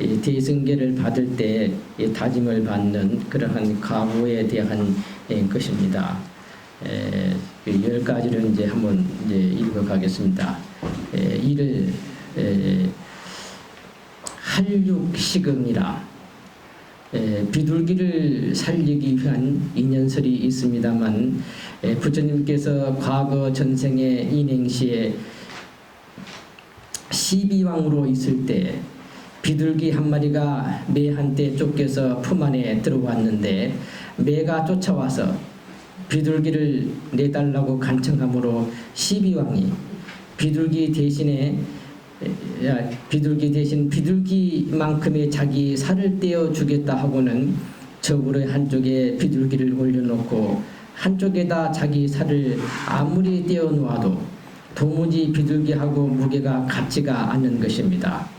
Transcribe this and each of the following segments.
이 대승계를 받을 때 이 다짐을 받는 그러한 각오에 대한 것입니다. 10가지를 이제 한번 이제 읽어가겠습니다. 이를 한육식음이라 비둘기를 살리기 위한 인연설이 있습니다만 부처님께서 과거 전생의 인행시에 12왕으로 있을 때 비둘기 한 마리가 매한테 쫓겨서 품 안에 들어왔는데 매가 쫓아와서 비둘기를 내달라고 간청함으로 12왕이 비둘기 대신 비둘기만큼의 자기 살을 떼어 주겠다 하고는 저울의 한쪽에 비둘기를 올려놓고 한쪽에다 자기 살을 아무리 떼어 놓아도 도무지 비둘기하고 무게가 같지가 않는 것입니다.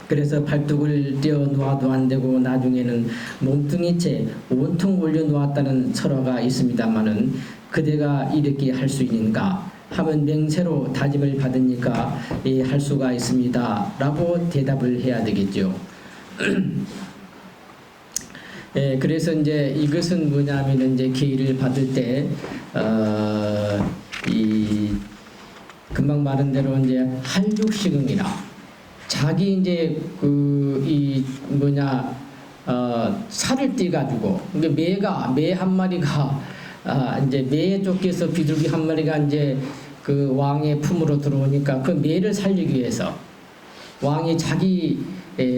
그래서 발뚝을 떼어 놓아도 안 되고 나중에는 몸뚱이채 온통 올려 놓았다는 설화가 있습니다마는 그대가 이렇게 할 수 있는가 하면 맹세로 다짐을 받으니까 할 수가 있습니다 라고 대답을 해야 되겠죠. 그래서 이제 이것은 뭐냐면 이제 기회를 받을 때 이 금방 말한 대로 이제 한육식음이라 자기 이제 살을 떼가지고 매 한 마리가 이제 매에 쫓겨서 비둘기 한 마리가 이제 그 왕의 품으로 들어오니까 그 매를 살리기 위해서 왕이 자기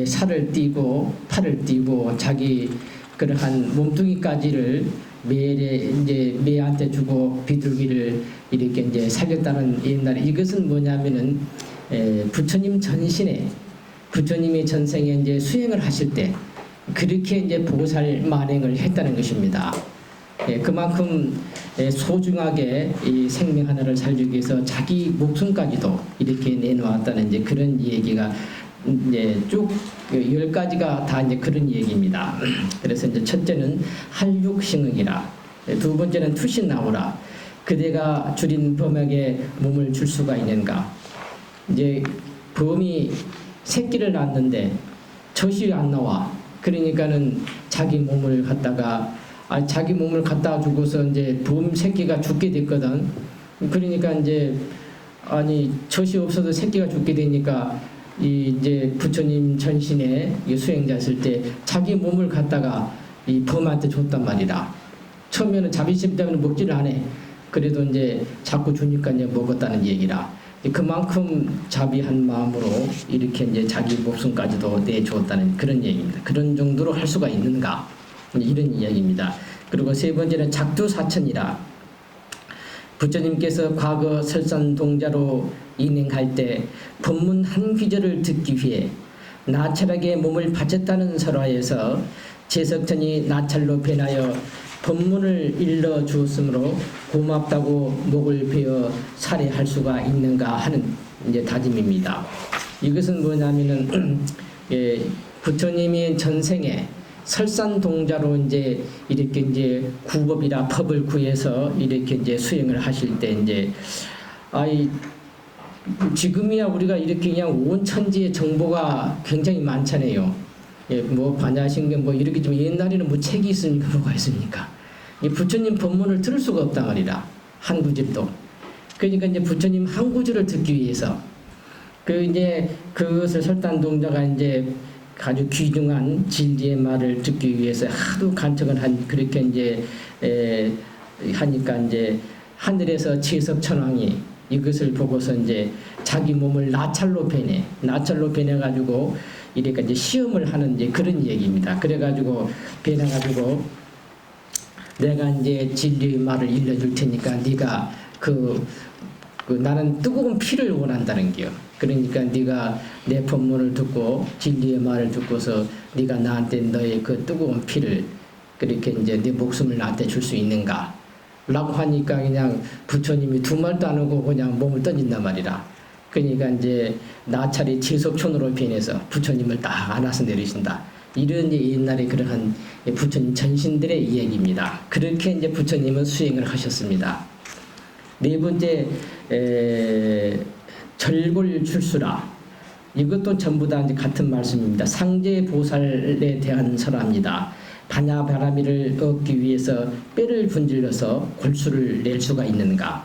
살을 떼고 팔을 떼고 자기 그러한 몸뚱이까지를 매한테 주고 비둘기를 이렇게 이제 살렸다는 옛날에 이것은 뭐냐면은 부처님 전신에 부처님이 전생에 이제 수행을 하실 때 그렇게 이제 보살 만행을 했다는 것입니다. 그만큼 소중하게 이 생명 하나를 살리기 위해서 자기 목숨까지도 이렇게 내놓았다는 이제 그런 얘기가 이제 쭉 10가지가 다 이제 그런 얘기입니다. 그래서 이제 첫째는 한육식음이라, 두 번째는 투신 나오라. 그대가 줄인 범에게 몸을 줄 수가 있는가? 이제 범이 새끼를 낳았는데 젖이 안 나와. 그러니까는 자기 몸을 갖다 주고서 이제 범 새끼가 죽게 됐거든. 그러니까 이제 젖이 없어도 새끼가 죽게 되니까 이제 부처님 전신에 수행자였을 때 자기 몸을 갖다가 이 범한테 줬단 말이다. 처음에는 자비심 때문에 먹지를 않아. 그래도 이제 자꾸 주니까 이제 먹었다는 얘기라. 그만큼 자비한 마음으로 이렇게 이제 자기 목숨까지도 내주었다는 그런 얘기입니다. 그런 정도로 할 수가 있는가? 이런 이야기입니다. 그리고 세 번째는 작두사천이라. 부처님께서 과거 설산동자로 인행할 때 법문 한 귀절을 듣기 위해 나찰에게 몸을 바쳤다는 설화에서 제석천이 나찰로 변하여 법문을 일러 주었으므로 고맙다고 목을 베어 살해할 수가 있는가 하는 이제 다짐입니다. 이것은 뭐냐면은 부처님이 전생에 설산동자로 이제 이렇게 이제 구법이라 법을 구해서 이렇게 이제 수행을 하실 때 이제 지금이야 우리가 이렇게 그냥 온 천지의 정보가 굉장히 많잖아요. 뭐 반야신경 뭐 이렇게 좀 옛날에는 뭐 책이 있으니까 뭐가 있습니까? 이 부처님 법문을 들을 수가 없단 말이다. 한 구절도. 그러니까 이제 부처님 한 구절을 듣기 위해서 그것을 설산동자가 이제 아주 귀중한 진리의 말을 듣기 위해서 하도 간청을 그렇게 이제 하니까 이제 하늘에서 제석천왕이 이것을 보고서 이제 자기 몸을 나찰로 변해가지고 이렇게 이제 시험을 하는 이제 그런 얘기입니다. 그래가지고 변해가지고 내가 이제 진리의 말을 일러줄 테니까 네가 나는 뜨거운 피를 원한다는 게요. 그러니까 네가 내 법문을 듣고 진리의 말을 듣고서 네가 나한테 너의 그 뜨거운 피를 그렇게 이제 네 목숨을 나한테 줄 수 있는가? 라고 하니까 그냥 부처님이 두 말도 안 하고 그냥 몸을 던진단 말이라. 그러니까 이제 나찰이 제석천으로 변해서 부처님을 딱 안아서 내리신다. 이런 옛날에 그러한 부처님 전신들의 이야기입니다. 그렇게 이제 부처님은 수행을 하셨습니다. 네 번째 절골출수라. 이것도 전부 다 이제 같은 말씀입니다. 상제 보살에 대한 설화입니다. 반야바라미를 얻기 위해서 뼈를 분질러서 골수를 낼 수가 있는가.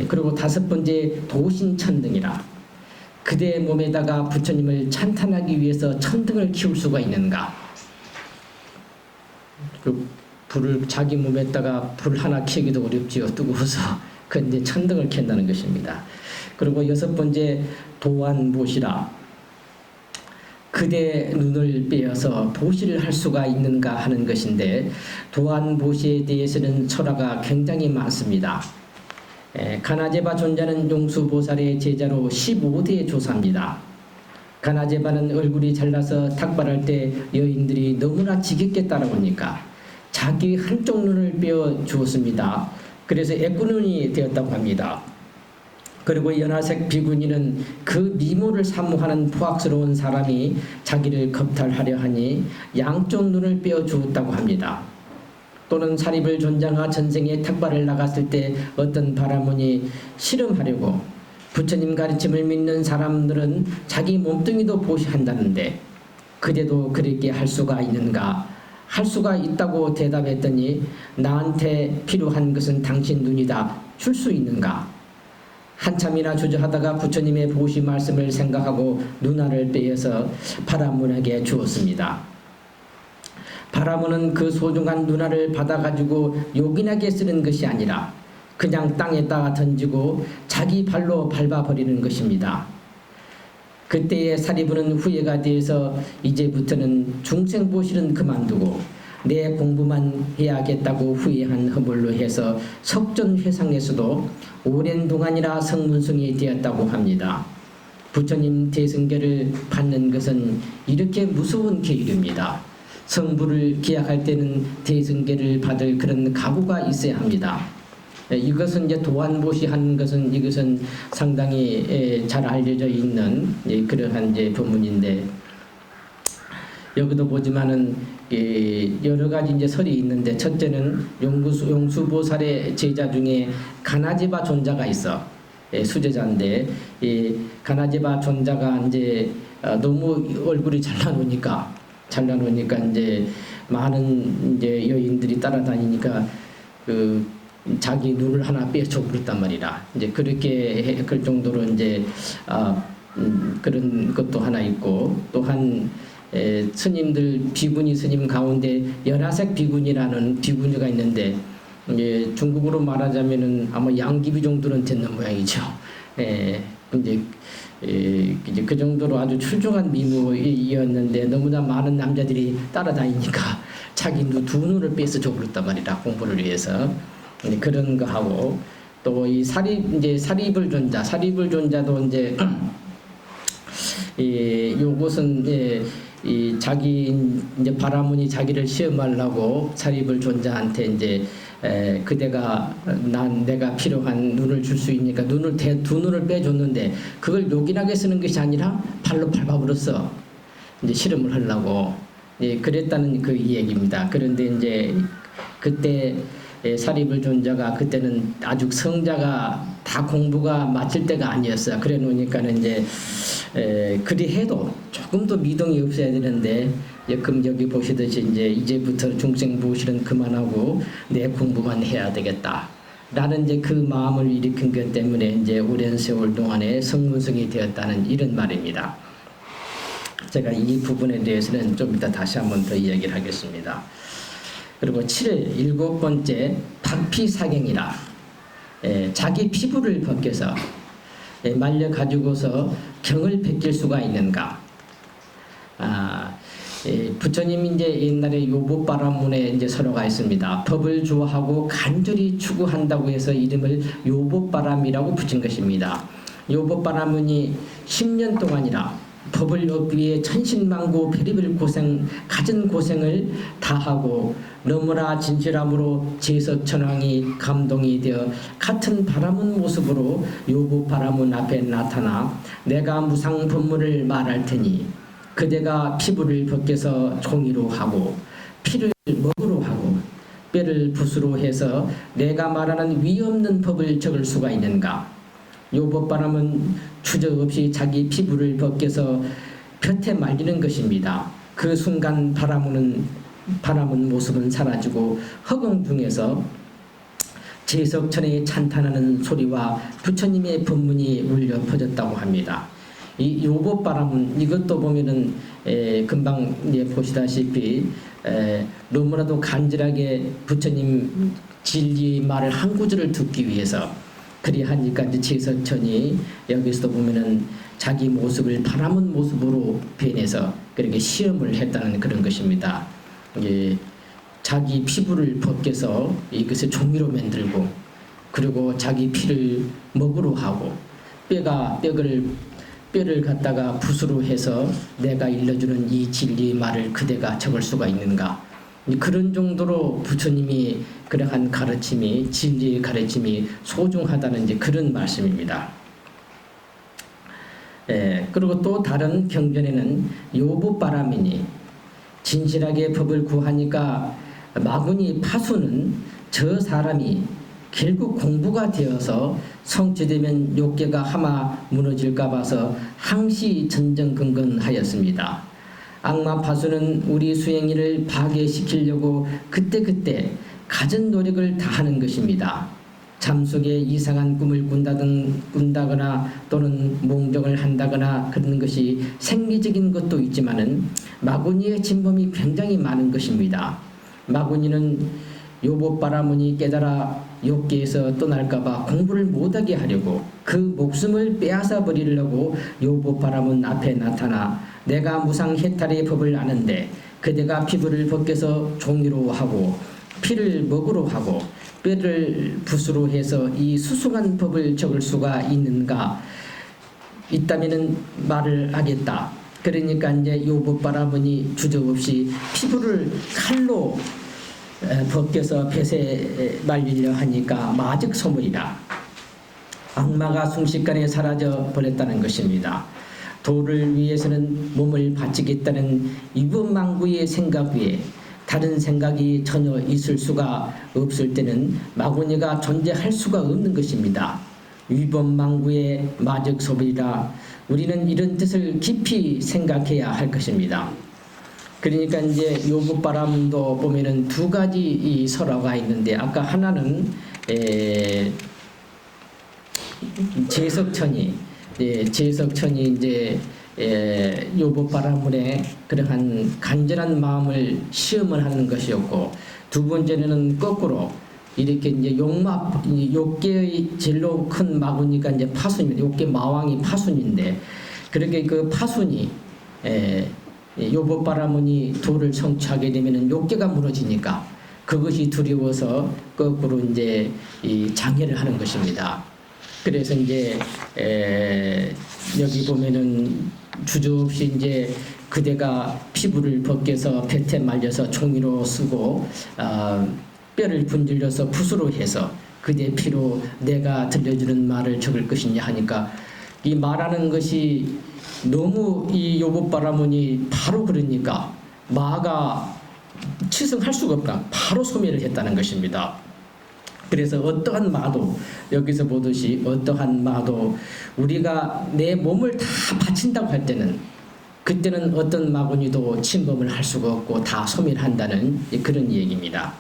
그리고 다섯 번째 도신천등이라. 그대의 몸에다가 부처님을 찬탄하기 위해서 천등을 키울 수가 있는가. 그 불을 자기 몸에다가 불 하나 켜기도 어렵지요. 뜨거워서. 그런데 천등을 켠다는 것입니다. 그리고 여섯 번째 도안보시라. 그대 눈을 빼어서 보시를 할 수가 있는가 하는 것인데, 도안보시에 대해서는 설화가 굉장히 많습니다. 가나제바 존자는 용수보살의 제자로 15대 조사입니다. 가나제바는 얼굴이 잘나서 탁발할 때 여인들이 너무나 지겹게 따라오니까 자기 한쪽 눈을 빼어 주었습니다. 그래서 애꾸눈이 되었다고 합니다. 그리고 연하색 비구니는 그 미모를 사모하는 포악스러운 사람이 자기를 겁탈하려 하니 양쪽 눈을 빼어 주었다고 합니다. 또는 사리불 존자가 전생에 탁발을 나갔을 때 어떤 바라문이 실험하려고 부처님 가르침을 믿는 사람들은 자기 몸뚱이도 보시한다는데 그대도 그렇게 할 수가 있는가? 할 수가 있다고 대답했더니 나한테 필요한 것은 당신 눈이다. 줄 수 있는가? 한참이나 주저하다가 부처님의 보시 말씀을 생각하고 눈알을 빼어서 바라문에게 주었습니다. 바라문은 그 소중한 눈알을 받아가지고 요긴하게 쓰는 것이 아니라 그냥 땅에다가 던지고 자기 발로 밟아버리는 것입니다. 그때의 사리부는 후회가 되어서 이제부터는 중생보실은 그만두고 내 공부만 해야겠다고 후회한 허물로 해서 석전회상에서도 오랜 동안이라 성문승이 되었다고 합니다. 부처님 대승계를 받는 것은 이렇게 무서운 계율입니다. 성부를 기약할 때는 대승계를 받을 그런 각오가 있어야 합니다. 이것은 이제 도안보시하는 것은 이것은 상당히 잘 알려져 있는 그러한 이제 법문인데, 여기도 보지만은 여러 가지 이제 설이 있는데, 첫째는 용수보살의 제자 중에 가나제바 존자가 있어. 수제자인데 이 가나제바 존자가 이제 너무 얼굴이 잘나오니까 이제 많은 이제 여인들이 따라다니니까 그 자기 눈을 하나 빼줘 버렸단 말이라. 이제 그렇게 할 정도로 이제 그런 것도 하나 있고, 또한 스님들 비구니 스님 가운데 연하색 비구니라는 비구니가 있는데, 이제 중국으로 말하자면은 아마 양귀비 정도는 되는 모양이죠. 이제 그 정도로 아주 출중한 미모이었는데 너무나 많은 남자들이 따라다니니까 자기 두 눈을 빼서 줘버렸단 말이다. 공부를 위해서. 그런 거 하고, 또 이 사리불 존자도 이제 요것은 이 자기 이제 바라문이 자기를 시험하려고 사리불 존자한테 이제 그대가 내가 필요한 눈을 줄 수 있으니까 두 눈을 빼줬는데 그걸 요긴하게 쓰는 것이 아니라 발로 밟아버렸어. 이제 실험을 하려고 그랬다는 그 얘기입니다. 그런데 이제 그때 사리불 존자가 그때는 아주 성자가 다 공부가 마칠 때가 아니었어요. 그래 놓으니까는 이제 그리 해도 조금 더 미동이 없어야 되는데, 그럼 여기 보시듯이 이제부터 중생 보실은 그만하고 내 공부만 해야 되겠다 라는 이제 그 마음을 일으킨 것 때문에 이제 오랜 세월 동안에 성문승이 되었다는 이런 말입니다. 제가 이 부분에 대해서는 좀 이따 다시 한번 더 이야기를 하겠습니다. 그리고 7번째 박피사경이라. 자기 피부를 벗겨서 말려 가지고서 경을 베낄 수가 있는가. 부처님이 이제 옛날에 요법바라문에 이제 설화가 있습니다. 법을 좋아하고 간절히 추구한다고 해서 이름을 요법바람이라고 붙인 것입니다. 요법바라문이 10년 동안이라 법을 얻기 위해 천신만고 별의별 갖은 고생을 다하고 너무나 진실함으로 제석천왕이 감동이 되어 같은 바라문 모습으로 요법바라문 앞에 나타나 내가 무상 법문을 말할 테니 그대가 피부를 벗겨서 종이로 하고 피를 먹으로 하고 뼈를 붓으로 해서 내가 말하는 위없는 법을 적을 수가 있는가. 요법바람은 추적 없이 자기 피부를 벗겨서 볕에 말리는 것입니다. 그 순간 바람은 모습은 사라지고 허공 중에서 제석천의 찬탄하는 소리와 부처님의 법문이 울려 퍼졌다고 합니다. 이 요법바람은 이것도 보면은 금방 보시다시피 너무나도 간절하게 부처님 진리의 말을 한 구절을 듣기 위해서 그리하니까 이제 제석천이 여기서도 보면은 자기 모습을 바람은 모습으로 변해서 그렇게 시험을 했다는 그런 것입니다. 자기 피부를 벗겨서 이것을 종이로 만들고 그리고 자기 피를 먹으로 하고 뼈를 갖다가 붓으로 해서 내가 일러주는 이 진리의 말을 그대가 적을 수가 있는가. 그런 정도로 부처님이 그러한 가르침이 진리의 가르침이 소중하다는 이제 그런 말씀입니다. 그리고 또 다른 경전에는 요법바람이니 진실하게 법을 구하니까 마구니 파수는 저 사람이 결국 공부가 되어서 성취되면 욕계가 하마 무너질까 봐서 항시 전전긍긍하였습니다. 악마 파수는 우리 수행인을 파괴시키려고 그때그때 갖은 노력을 다하는 것입니다. 잠속에 이상한 꿈을 꾼다거나 또는 몽정을 한다거나 그런 것이 생리적인 것도 있지만은 마구니의 진범이 굉장히 많은 것입니다. 마구니는 요법바라문이 깨달아 욕계에서 떠날까봐 공부를 못하게 하려고 그 목숨을 빼앗아 버리려고 요법바라문 앞에 나타나 내가 무상해탈의 법을 아는데 그대가 피부를 벗겨서 종이로 하고 피를 먹으로 하고 뼈를 붓으로 해서 이 수승한 법을 적을 수가 있는가 있다면은 말을 하겠다. 그러니까 이제 요법바라문이 주저없이 피부를 칼로 벗겨서 뱃에 말리려 하니까 마즉소물이라 악마가 순식간에 사라져 버렸다는 것입니다. 도를 위해서는 몸을 바치겠다는 위법망구의 생각 위에 다른 생각이 전혀 있을 수가 없을 때는 마구니가 존재할 수가 없는 것입니다. 위법망구의 마즉소물이라 우리는 이런 뜻을 깊이 생각해야 할 것입니다. 그러니까 이제 요법바람도 보면은 두 가지 이 설화가 있는데 아까 하나는 제석천이 이제 요법바라문의 그러한 간절한 마음을 시험을 하는 것이었고 두 번째는 거꾸로 이렇게 이제 욕계의 제일로 큰 마구니가 이제 파순입니다. 욕계 마왕이 파순인데 그렇게 그 파순이 요법바라문이 도를 성취하게 되면은 욕계가 무너지니까 그것이 두려워서 거꾸로 이제 이 장애를 하는 것입니다. 그래서 이제 여기 보면은 주저없이 이제 그대가 피부를 벗겨서 볕에 말려서 종이로 쓰고 뼈를 분질려서 붓으로 해서 그대 피로 내가 들려주는 말을 적을 것이냐 하니까 이 말하는 것이 너무 이 요법바라문이 바로 그러니까 마가 치승할 수가 없다. 바로 소멸을 했다는 것입니다. 그래서 어떠한 마도 여기서 보듯이 어떠한 마도 우리가 내 몸을 다 바친다고 할 때는 그때는 어떤 마구니도 침범을 할 수가 없고 다 소멸한다는 그런 얘기입니다.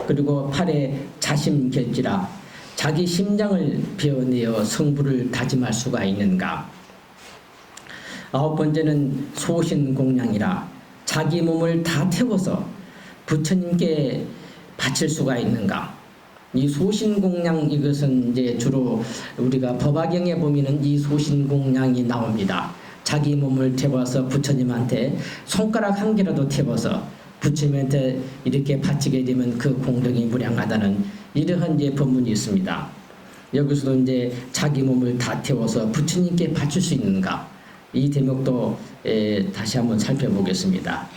그리고 8에 자심결지라 자기 심장을 베어내어 성부를 다짐할 수가 있는가. 9번째는 소신공양이라 자기 몸을 다 태워서 부처님께 바칠 수가 있는가. 이 소신공양 이것은 이제 주로 우리가 법화경에 보면은 이 소신공양이 나옵니다. 자기 몸을 태워서 부처님한테 손가락 한 개라도 태워서 부처님한테 이렇게 바치게 되면 그 공덕이 무량하다는 이러한 이제 법문이 있습니다. 여기서도 이제 자기 몸을 다 태워서 부처님께 바칠 수 있는가. 이 대목도 다시 한번 살펴보겠습니다.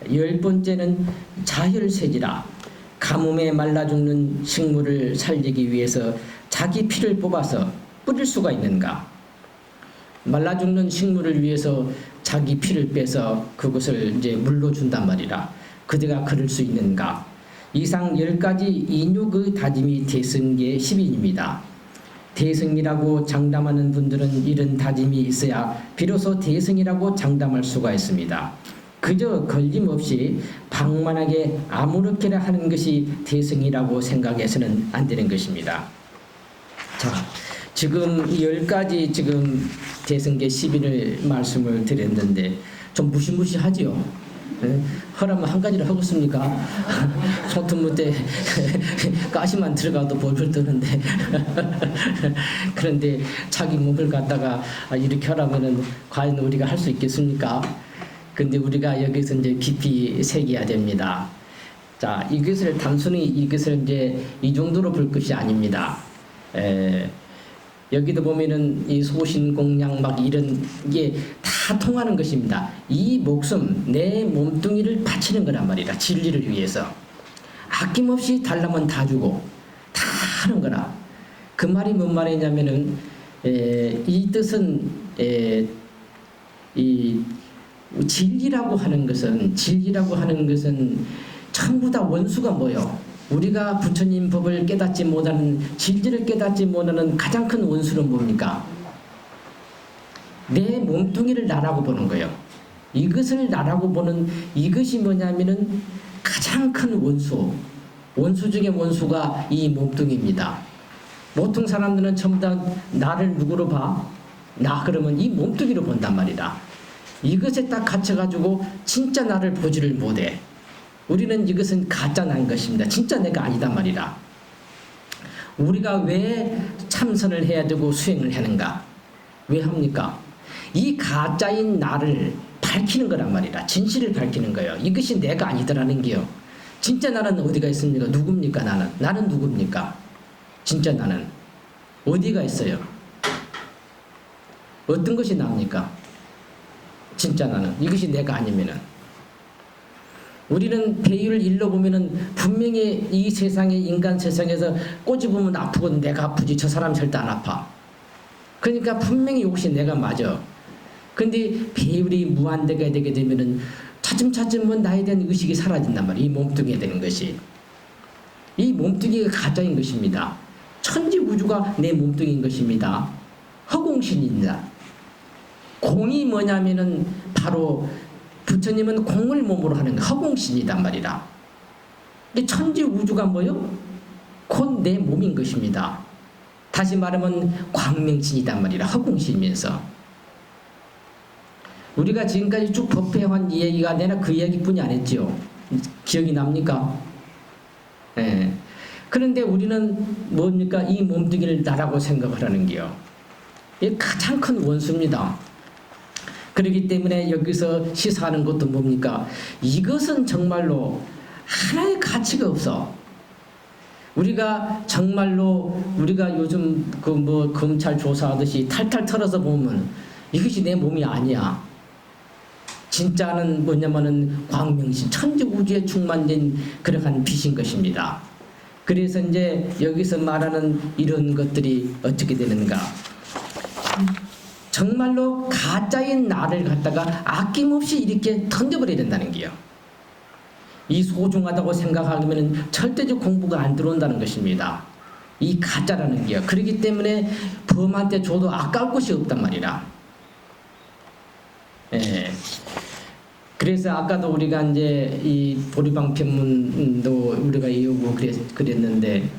10번째는 자혈세지라 가뭄에 말라 죽는 식물을 살리기 위해서 자기 피를 뽑아서 뿌릴 수가 있는가. 말라 죽는 식물을 위해서 자기 피를 빼서 그것을 이제 물로 준단 말이라 그대가 그럴 수 있는가. 이상 10가지 인욕의 다짐이 대승계 10인입니다. 대승이라고 장담하는 분들은 이런 다짐이 있어야 비로소 대승이라고 장담할 수가 있습니다. 그저 걸림없이 방만하게 아무렇게나 하는 것이 대승이라고 생각해서는 안 되는 것입니다. 자, 지금 10가지 지금 대승계 10인을 말씀을 드렸는데 좀 무시무시하지요. 허라면 한 가지를 하겠습니까? 손톱무대 가시만 들어가도 볼볼 뜨는데 그런데 자기 몸을 갖다가 이렇게 하라면은 과연 우리가 할 수 있겠습니까? 근데 우리가 여기서 이제 깊이 새겨야 됩니다. 자, 이것을 단순히 이것을 이제 이 정도로 볼 것이 아닙니다. 여기도 보면은 이 소신공양 막 이런 게 다 통하는 것입니다. 이 목숨, 내 몸뚱이를 바치는 거란 말이다. 진리를 위해서. 아낌없이 달라면 다 주고 다 하는 거라. 그 말이 뭔 말이냐면은 이 뜻은 이 진리라고 하는 것은 전부 다 원수가 뭐요? 우리가 부처님 법을 깨닫지 못하는, 진리를 깨닫지 못하는 가장 큰 원수는 뭡니까? 내 몸뚱이를 나라고 보는 거예요. 이것을 나라고 보는 이것이 뭐냐면은 가장 큰 원수 중에 원수가 이 몸뚱이입니다. 보통 사람들은 전부 다 나를 누구로 봐? 나 그러면 이 몸뚱이로 본단 말이다. 이것에 딱 갇혀가지고 진짜 나를 보지를 못해. 우리는 이것은 가짜 난 것입니다. 진짜 내가 아니단 말이다. 우리가 왜 참선을 해야 되고 수행을 하는가? 왜 합니까? 이 가짜인 나를 밝히는 거란 말이다. 진실을 밝히는 거예요. 이것이 내가 아니더라는 게요. 진짜 나는 어디가 있습니까? 누굽니까 나는? 나는 누굽니까? 진짜 나는 어디가 있어요? 어떤 것이 납니까? 진짜 나는 이것이 내가 아니면은 우리는 배율을 일러보면은 분명히 이 세상에 인간 세상에서 꼬집으면 아프거든. 내가 아프지 저 사람 절대 안 아파. 그러니까 분명히 이것이 내가 맞아. 근데 배율이 무한대가 되게 되면은 차츰차츰 나에 대한 의식이 사라진단 말이에요. 이 몸뚱이에 되는 것이. 이 몸뚱이가 가짜인 것입니다. 천지우주가 내 몸뚱이인 것입니다. 허공신입니다. 공이 뭐냐면은 바로 부처님은 공을 몸으로 하는 허공신이단 말이다. 근데 천지우주가 뭐요? 곧 내 몸인 것입니다. 다시 말하면 광명신이단 말이다. 허공신이면서. 우리가 지금까지 쭉 법회한 이 얘기가 내가 그 이야기뿐이 안 했죠. 기억이 납니까? 예. 그런데 우리는 뭡니까? 이 몸뚱이를 나라고 생각을 하는 게요. 이게 가장 큰 원수입니다. 그렇기 때문에 여기서 시사하는 것도 뭡니까? 이것은 정말로 하나의 가치가 없어. 우리가 정말로 우리가 요즘 그 뭐 검찰 조사하듯이 탈탈 털어서 보면 이것이 내 몸이 아니야. 진짜는 뭐냐면은 광명신, 천지우주에 충만된 그러한 빛인 것입니다. 그래서 이제 여기서 말하는 이런 것들이 어떻게 되는가? 정말로 가짜인 나를 갖다가 아낌없이 이렇게 던져버려야 된다는 게요. 이 소중하다고 생각하면 절대적 공부가 안 들어온다는 것입니다. 이 가짜라는 게요. 그렇기 때문에 범한테 줘도 아까울 것이 없단 말이라. 예. 그래서 아까도 우리가 이제 이 보리방편문도 우리가 이어고 그랬는데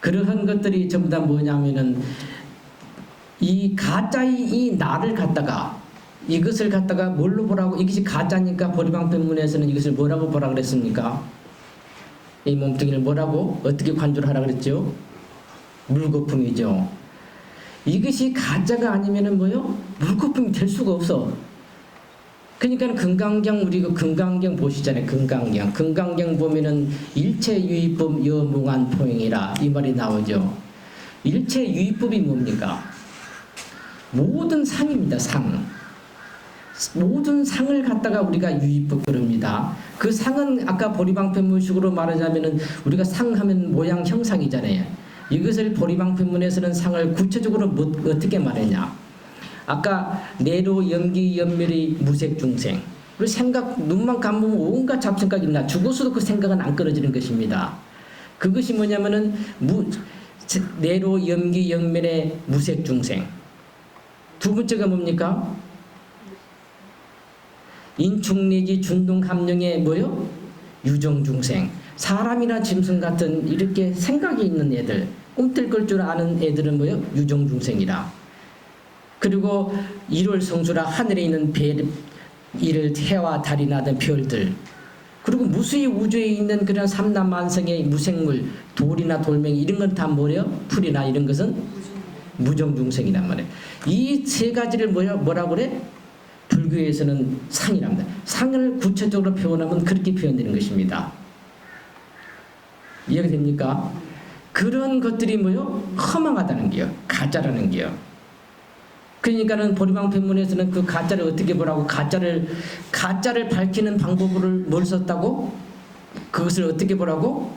그러한 것들이 전부 다 뭐냐면은 이 가짜의 이 나를 갖다가 이것을 갖다가 뭘로 보라고 이것이 가짜니까 보리방편문에서는 이것을 뭐라고 보라 그랬습니까? 이 몸뚱이를 뭐라고 어떻게 관조를 하라 그랬죠? 물거품이죠. 이것이 가짜가 아니면은 뭐요? 물거품이 될 수가 없어. 그러니까 금강경 우리 그 금강경 보시잖아요. 금강경 보면은 일체 유의법 여몽한 포행이라 이 말이 나오죠. 일체 유의법이 뭡니까? 모든 상입니다. 상. 모든 상을 갖다가 우리가 유의법 그럽니다. 그 상은 아까 보리방편문식으로 말하자면은 우리가 상하면 모양 형상이잖아요. 이것을 보리방편문에서는 상을 구체적으로 어떻게 말했냐? 아까 내로 연기 연멸이 무색중생. 그리고 생각 눈만 감으면 온갖 잡생각이 나. 죽어서도 그 생각은 안 끊어지는 것입니다. 그것이 뭐냐면은 내로 염기 영면의 무색중생. 두 번째가 뭡니까? 인충내지 준동함령의 뭐요? 유정중생. 사람이나 짐승 같은 이렇게 생각이 있는 애들, 꿈틀 줄 아는 애들은 뭐요? 유정중생이라. 그리고 일월성수라 하늘에 있는 별, 이를 해와 달이나 등 별들, 그리고 무수히 우주에 있는 그런 삼남만성의 무생물, 돌이나 돌멩이 이런 건 다 뭐래요? 풀이나 이런 것은 무정중생이란 말이에요. 이 세 가지를 뭐라고 그래? 불교에서는 상이랍니다. 상을 구체적으로 표현하면 그렇게 표현되는 것입니다. 이해가 됩니까? 그런 것들이 뭐요? 허망하다는 게요. 가짜라는 게요. 그러니까는 보리방편문에서는 그 가짜를 어떻게 보라고, 가짜를 밝히는 방법을 뭘 썼다고? 그것을 어떻게 보라고?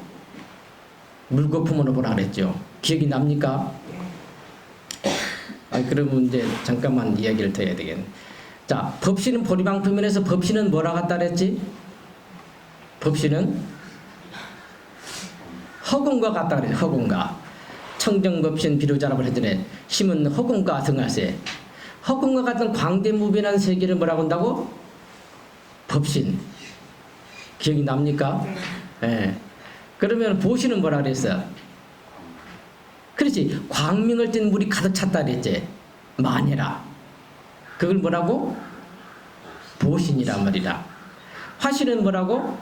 물거품으로 보라 그랬죠. 기억이 납니까? 그러면 이제 잠깐만 이야기를 더 해야 되겠네. 자, 법신은 보리방편문에서 법신은 뭐라 갖다 그랬지? 법신은 허공과 같다 그래. 허공과. 청정법신 비로자라고 했더니 심은 허공과 등하세. 허공과 같은 광대무변한 세계를 뭐라고 한다고? 법신. 기억이 납니까? 네. 그러면 보시는 뭐라 그랬어? 그렇지. 광명을 띤 물이 가득 찼다 그랬지. 만해라. 그걸 뭐라고? 보신이란 말이다. 화신은 뭐라고?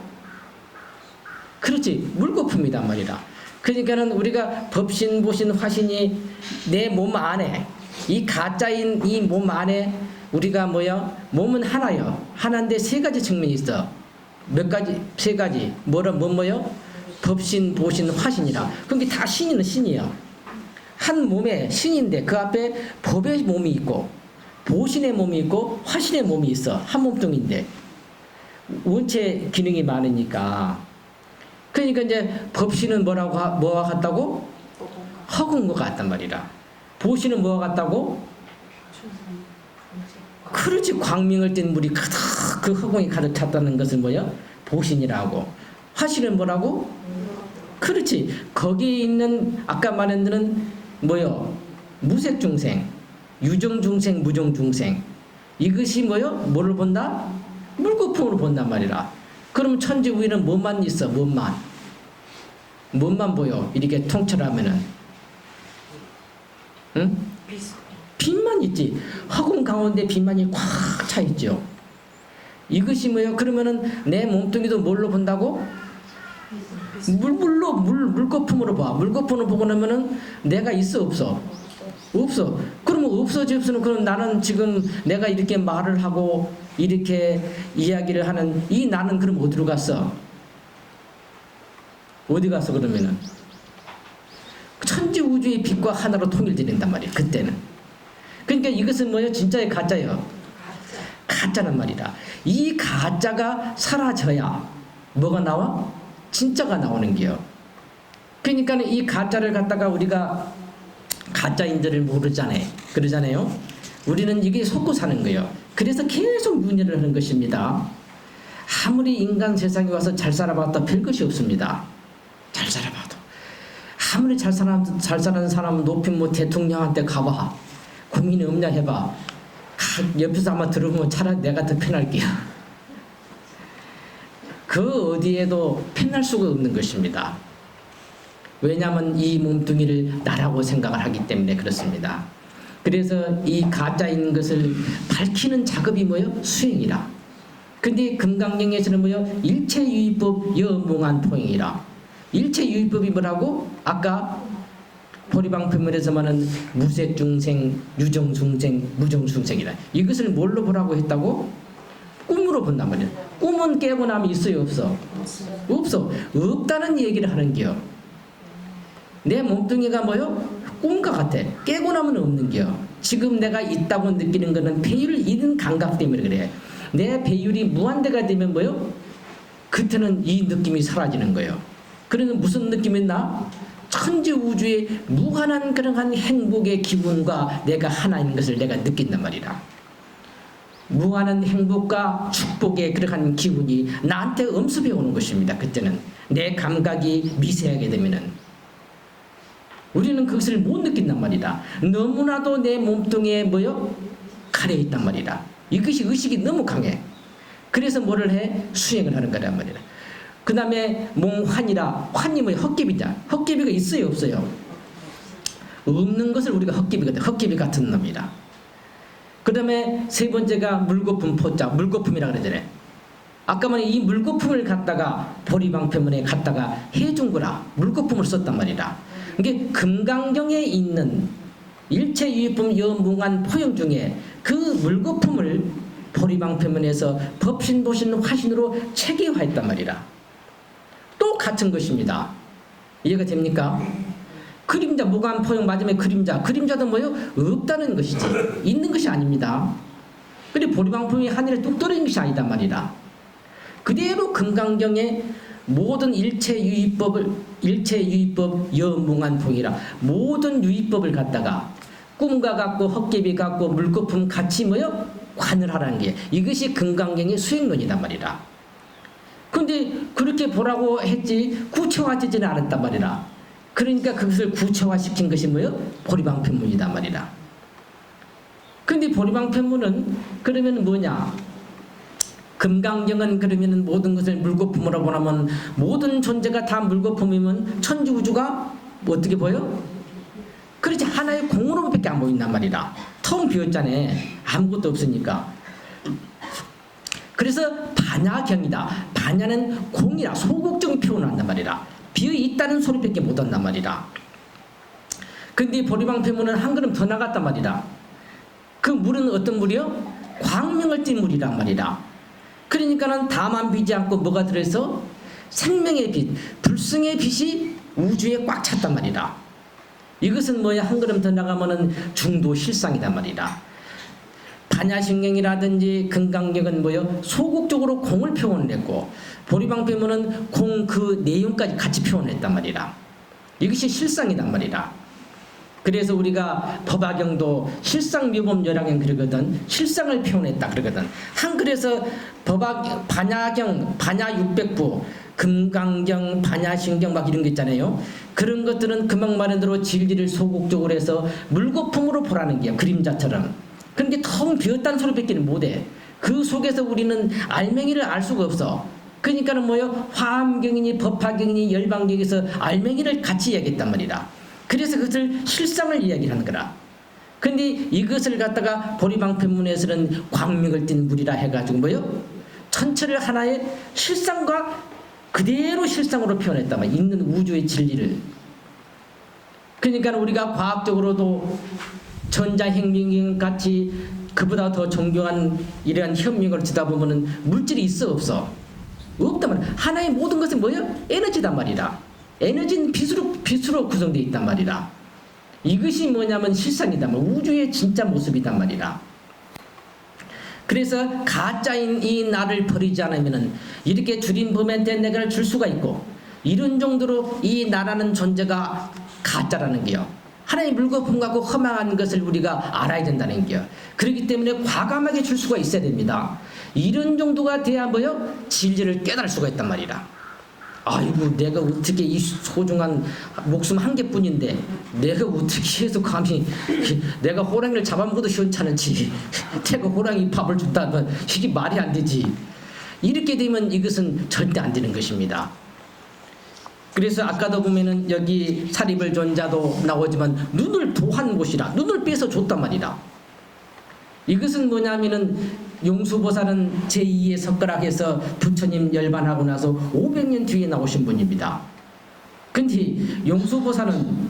그렇지. 물거품이란 말이다. 그러니까는 우리가 법신, 보신, 화신이 내 몸 안에, 이 가짜인 이 몸 안에 우리가 뭐야? 몸은 하나요. 하나인데 세 가지 측면이 있어. 몇 가지? 세 가지. 뭐요? 법신, 보신, 화신이라. 그러니까 다 신이는 신이야. 한 몸에 신인데 그 앞에 법의 몸이 있고 보신의 몸이 있고 화신의 몸이 있어. 한 몸뚱인데 원체 기능이 많으니까. 그러니까 이제 법신은 뭐와 같다고? 허공과 같단 말이라. 보신은 뭐와 같다고? 그렇지. 광명을 띤 물이 가득, 그 허공이 가득 찼다는 것을 뭐야? 보신이라고. 화신은 뭐라고? 그렇지. 거기에 있는 아까 말한 데는 뭐요? 무색중생, 유정중생, 무정중생. 이것이 뭐요? 뭐를 본다? 물거품으로 본단 말이라. 그럼 천지 위에는 뭐만 있어? 뭐만 보여? 이렇게 통찰하면은, 응? 빛만 있지. 허공 가운데 빛만이 꽉 차 있죠. 이것이 뭐요? 그러면은 내 몸뚱이도 뭘로 본다고? 물거품으로 봐. 물거품으로 보고 나면은 내가 있어 없어? 없어. 그러면 없어지 없으면 그럼 나는 지금 내가 이렇게 말을 하고 이렇게 이야기를 하는 이 나는 그럼 어디로 갔어? 어디 갔어 그러면은? 천지 우주의 빛과 하나로 통일된단 말이야. 그때는. 그러니까 이것은 뭐예요? 진짜의 가짜예요. 가짜란 말이다. 이 가짜가 사라져야 뭐가 나와? 진짜가 나오는 게요. 그러니까 이 가짜를 갖다가 우리가 가짜인 줄을 모르잖아요. 그러잖아요. 우리는 이게 속고 사는 거예요. 그래서 계속 윤회를 하는 것입니다. 아무리 인간 세상에 와서 잘 살아봤다 별것이 없습니다. 잘 살아봐도. 아무리 잘 사는 사람 높인 뭐 대통령한테 가봐. 고민이 없냐 해봐. 옆에서 아마 들어보면 차라리 내가 더 편할게요. 그 어디에도 편할 수가 없는 것입니다. 왜냐하면 이 몸뚱이를 나라고 생각을 하기 때문에 그렇습니다. 그래서 이 가짜인 것을 밝히는 작업이 뭐예요? 수행이라. 근데 금강경에서는 뭐예요? 일체유의법 여몽한 포행이라. 일체유의법이 뭐라고? 아까 보리방편문에서 말하는 무색중생, 유정중생, 무정중생이라. 이것을 뭘로 보라고 했다고? 꿈으로 본단 말이야. 꿈은 깨고 나면 있어요 없어? 없어. 없다는 얘기를 하는 게요. 내 몸뚱이가 뭐요? 꿈과 같아. 깨고 나면 없는 게요. 지금 내가 있다고 느끼는 거는 배율을 잃은 감각 때문에 그래. 내 배율이 무한대가 되면 뭐요? 그때는 이 느낌이 사라지는 거예요. 그러면 무슨 느낌이 나? 천지 우주의 무한한 그러한 행복의 기분과 내가 하나인 것을 내가 느낀단 말이라. 무한한 행복과 축복의 그러한 기분이 나한테 엄습해 오는 것입니다. 그때는 내 감각이 미세하게 되면은. 우리는 그것을 못 느낀단 말이다. 너무나도 내 몸뚱이에 뭐요? 가려 있단 말이다. 이것이 의식이 너무 강해. 그래서 뭐를 해? 수행을 하는 거란 말이다. 그 다음에 몽환이라. 환이 뭐야? 헛개비다. 헛개비가 있어요, 없어요? 없는 것을 우리가 헛개비거든. 헛개비 같은 놈이다. 그 다음에 세 번째가 물거품 포자. 물거품이라 그러잖아요. 아까 말한 이 물거품을 갖다가 보리방패문에 갖다가 해준 거라. 물거품을 썼단 말이다. 이게 금강경에 있는 일체유의품 여문관 포용 중에 그 물거품을 보리방패문에서 법신도신 화신으로 체계화했단 말이다. 또 같은 것입니다. 이해가 됩니까? 그림자, 무관 포용 맞으면 그림자도 뭐요? 없다는 것이지 있는 것이 아닙니다. 그리고 보리방패문이 하늘에 뚝 떨어진 것이 아니다 말이다. 그대로 금강경의 모든 일체유의법 여문관통이라 모든 유의법을 갖다가 꿈과 같고 헛개비 같고 물거품 같이 뭐요? 관을 하라는 게 이것이 금강경의 수행론이단 말이다. 근데 그렇게 보라고 했지 구체화되지는 않았단 말이다. 그러니까 그것을 구체화시킨 것이 뭐요? 보리방패문이단 말이다. 근데 보리방패문은 그러면 뭐냐? 금강경은 그러면 모든 것을 물거품으로 보라면 모든 존재가 다 물거품이면 천지우주가 뭐 어떻게 보여? 그렇지 하나의 공으로밖에 안 보인단 말이다. 텅 비었잖아. 아무것도 없으니까. 그래서 반야경이다. 반야는 공이라 소극적인 표현을 한단 말이다. 비어있다는 소리밖에 못 한단 말이다. 근데 보리방패문은 한 걸음 더 나갔단 말이다. 그 물은 어떤 물이요? 광명을 띤 물이란 말이다. 그러니까는 다만 비지 않고 뭐가 들어서 생명의 빛, 불승의 빛이 우주에 꽉 찼단 말이다. 이것은 뭐야? 한 걸음 더 나가면은 중도 실상이단 말이다. 반야신경이라든지 금강경은 뭐요? 소극적으로 공을 표현했고 보리방패문은 공 그 내용까지 같이 표현했단 말이다. 이것이 실상이단 말이다. 그래서 우리가 법화경도 실상묘범열화경 그러거든. 실상을 표현했다 그러거든. 한글에서 반야경, 반야600부, 금강경, 반야신경 막 이런 게 있잖아요. 그런 것들은 금방 말한 대로 진리를 소극적으로 해서 물거품으로 보라는 게요. 그림자처럼. 그런 게 텅 비었다는 소리밖에 못해. 그 속에서 우리는 알맹이를 알 수가 없어. 그러니까는 뭐요? 화엄경이니 법화경이니 열반경에서 알맹이를 같이 이야기했단 말이다. 그래서 그것을 실상을 이야기하는 거라. 근데 이것을 갖다가 보리방패문에서는 광명을 띤 물이라 해가지고 뭐요? 천체를 하나의 실상과 그대로 실상으로 표현했단 말이야. 있는 우주의 진리를. 그러니까 우리가 과학적으로도 전자혁명 같이 그보다 더 존경한 이러한 혁명을 지다 보면은 물질이 있어 없어? 없단 말이야. 하나의 모든 것은 뭐예요? 에너지단 말이다. 에너지는 빛으로 구성되어 있단 말이다. 이것이 뭐냐면 실상이단 말이야. 우주의 진짜 모습이단 말이다. 그래서 가짜인 이 나를 버리지 않으면은 이렇게 주린 범한테 내가 줄 수가 있고 이런 정도로 이 나라는 존재가 가짜라는 게요. 하나의 물거품 같고 허망한 것을 우리가 알아야 된다는 게요. 그렇기 때문에 과감하게 줄 수가 있어야 됩니다. 이런 정도가 돼야 뭐요? 진리를 깨달을 수가 있단 말이다. 아이고 내가 어떻게 이 소중한 목숨 한 개뿐인데 내가 어떻게 해서 감히 내가 호랑이를 잡아먹어도 시원찮을지 내가 호랑이 밥을 준다면 이게 말이 안 되지. 이렇게 되면 이것은 절대 안 되는 것입니다. 그래서 아까도 보면은 여기 사리불 존자도 나오지만 눈을 도한 곳이라 눈을 빼서 줬단 말이다. 이것은 뭐냐면은 용수보살은 제2의 석가락에서 부처님 열반하고 나서 500년 뒤에 나오신 분입니다. 근데 용수보살은